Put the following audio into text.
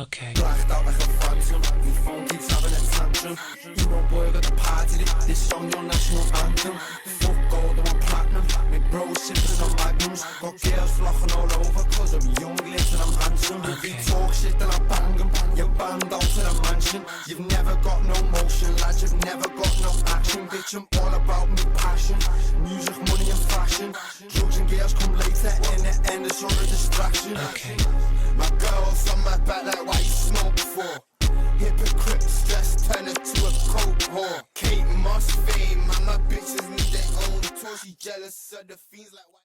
Okay. Blacked out like a phantom, your phone keeps having a tantrum. You know boy, I got the party, this song your national anthem. Fuck gold, I want platinum, my bros sipping on magnums. Got girls flocking all over, cause I'm young, lit and I'm handsome. If you talk shit then I bang them, you're banned out to the mansion. You've never got no motion, lads, you've never got no action. Bitch, I'm all about me passion, music, money and fashion. Drugs and girls come later, in the end it's all a distraction. Okay. My girls on my back like why you smoke for? Hypocrite stress turn her to a coke whore. Kate Moss fame, and my bitches need their own tour. She jealous of the fiends like why